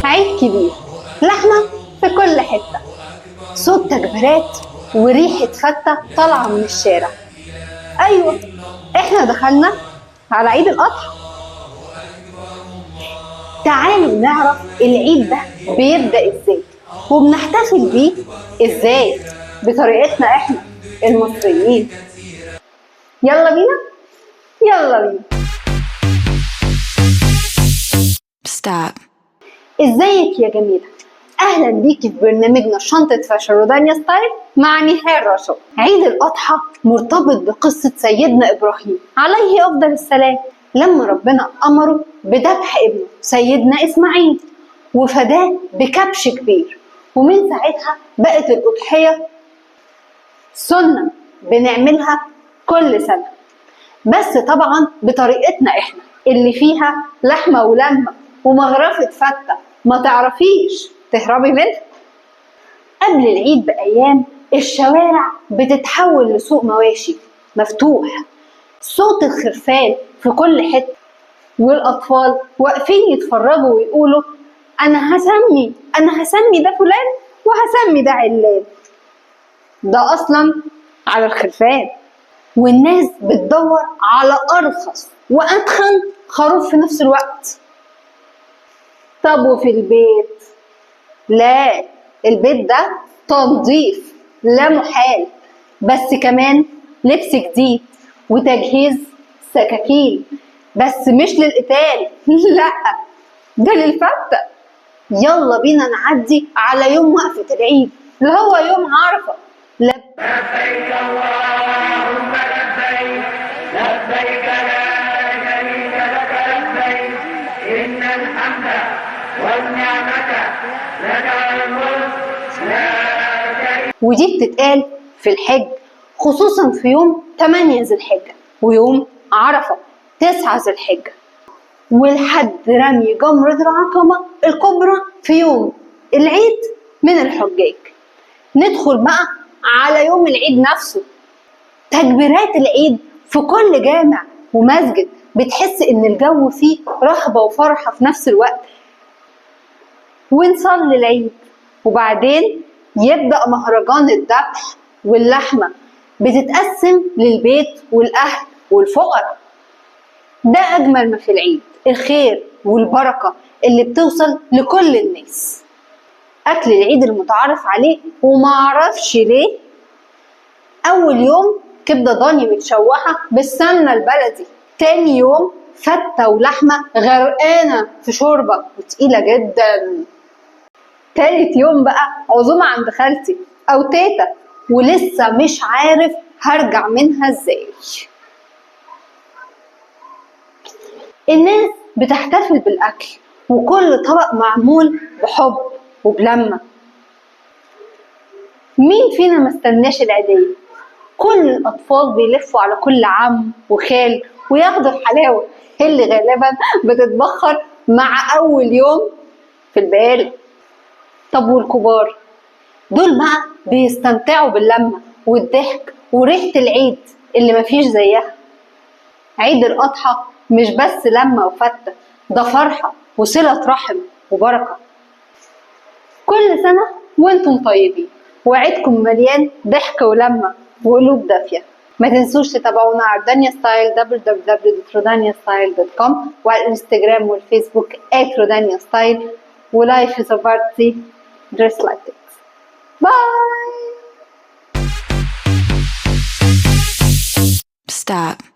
عيد كبير، لحمة في كل حتة، صوت تكبيرات وريحة فتة طالعة من الشارع. أيوة، إحنا دخلنا على عيد الأضحى. تعالوا نعرف العيد ده بيبدأ إزاي وبنحتفل بيه إزاي بطريقتنا إحنا المصريين. يلا بينا يلا بينا. Stop. ازيك يا جميلة؟ اهلا بيكي في برنامجنا شنطة فاشن رودانيا ستايل مع نهال رشا. عيد الاضحى مرتبط بقصة سيدنا ابراهيم عليه افضل السلام، لما ربنا امره بذبح ابنه سيدنا اسماعيل وفداه بكبش كبير، ومن ساعتها بقت الاضحية سنة بنعملها كل سنة، بس طبعا بطريقتنا احنا اللي فيها لحمة ولمة ومغرفة فتة ما تعرفيش تهربي منها. قبل العيد بأيام الشوارع بتتحول لسوق مواشي مفتوح، صوت الخرفان في كل حتة، والأطفال واقفين يتفرجوا ويقولوا أنا هسمي ده فلان وهسمي ده علان، ده أصلا على الخرفان. والناس بتدور على أرخص وأتخن خروف في نفس الوقت. طب وفي البيت؟ لا، البيت ده تنظيف لا محال، بس كمان لبس جديد وتجهيز سكاكين، بس مش للقتال لا، ده للفتة. يلا بينا نعدي على يوم وقفة العيد اللي هو يوم عرفة. لبيك اللهم لبيك، لبيك لا شريك لك لبيك، إن الحمد والنعمة لك والملك لا شريك. ودي بتتقال في الحج، خصوصا في يوم 8 ذي الحجة ويوم عرفة 9 ذي الحجة، ولحد رمي جمرة العقبة الكبرى في يوم العيد من الحجاج. ندخل بقى على يوم العيد نفسه، تكبيرات العيد في كل جامع ومسجد، بتحس ان الجو فيه رهبة وفرحة في نفس الوقت. ونصلي العيد وبعدين يبدأ مهرجان الذبح واللحمة، بتتقسم للبيت والأهل والفقراء. ده أجمل ما في العيد، الخير والبركة اللي بتوصل لكل الناس. أكل العيد المتعارف عليه ومعرفش ليه، أول يوم كبدة ضاني متشوحة بالسمنة البلدي، تاني يوم فتة ولحمة غرقانة في شوربة وتقيلة جدا، تالت يوم بقى عزومة عند خالتي أو تيتا ولسه مش عارف هرجع منها ازاي. الناس بتحتفل بالأكل وكل طبق معمول بحب وبلمة. مين فينا مستناش العيدية؟ كل الأطفال بيلفوا على كل عم وخال وياخدوا الحلاوة اللي غالبا بتتبخر مع أول يوم في البقالة. طب والكبار؟ دول بقى بيستمتعوا باللمة والضحك وريحة العيد اللي مفيش زيها. عيد الأضحى مش بس لمة وفتة، ده فرحة وصلة رحم وبركة. كل سنة وانتم طيبين وعيدكم مليان ضحك ولمة وقلوب دافية. ما تنسوش تتابعونا على رودانيا ستايل www.rodaniastyle.com وعلى الانستجرام والفيسبوك @rodaniastyle. ولايف is a party, dress like it. Bye. Stop.